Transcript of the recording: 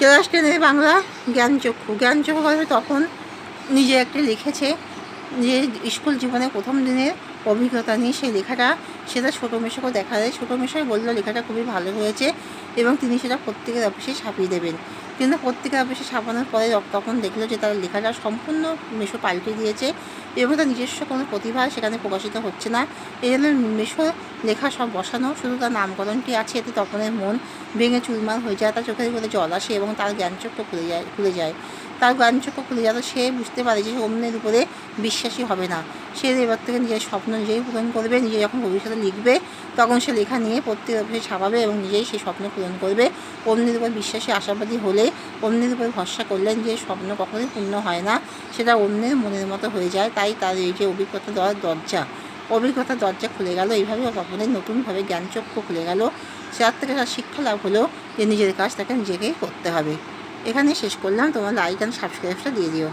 Class 10 Bangla জ্ঞানচক্ষু। জ্ঞানচক্ষু গল্পে তখন নিজে একটা লিখেছে যে স্কুল জীবনে প্রথম দিনের অভিজ্ঞতা নিয়ে সেই লেখাটা সেটা ছোটো মেশোকেও দেখা যায়। ছোটো মেশোই বললো লেখাটা খুবই ভালো হয়েছে এবং তিনি সেটা পত্রিকার অফিসে ছাপিয়ে দেবেন। কিন্তু পত্রিকার অফিসে ছাপানোর পরে তখন দেখলো যে তার লেখাটা সম্পূর্ণ মেশো পাল্টে দিয়েছে এবং তার নিজস্ব কোনো প্রতিভা সেখানে প্রকাশিত হচ্ছে না। এই জন্য মেশো লেখা সব বসানো, শুধু তার নামকরণটি আছে। এতে তপনের মন ভেঙে চুরমার হয়ে যায়, তার চোখের করে জল আসে এবং তার জ্ঞানচক্ষু খুলে যায়। তার জ্ঞানচক্ষু খুলে যাওয়া সে বুঝতে পারে যে অন্যের উপরে বিশ্বাসী হবে না। সে এবার থেকে নিজের স্বপ্ন নিজেই পূরণ করবে। নিজে যখন ভবিষ্যতে লিখবে তখন সে লেখা নিয়ে পত্রিকার অফিসে ছাপাবে এবং নিজেই সেই স্বপ্ন পূরণ করবে। অন্যের উপর বিশ্বাসী আশাবাদী হলে, অন্যের উপর ভরসা করলে নিজের স্বপ্ন কখনোই পূর্ণ হয় না, সেটা অন্যের মনের মতো হয়ে যায়। তাই তার এই যে অভিজ্ঞতার দরজা খুলে গেল। এইভাবে তপনের নতুনভাবে জ্ঞানচক্ষু খুলে গেল। যার থেকে তার শিক্ষা লাভ হলো যে নিজের কাজ তাকে নিজেকেই করতে হবে। এখানে শেষ করলাম। তোমার লাইক অ্যান্ড সাবস্ক্রাইবটা দিয়ে দিও।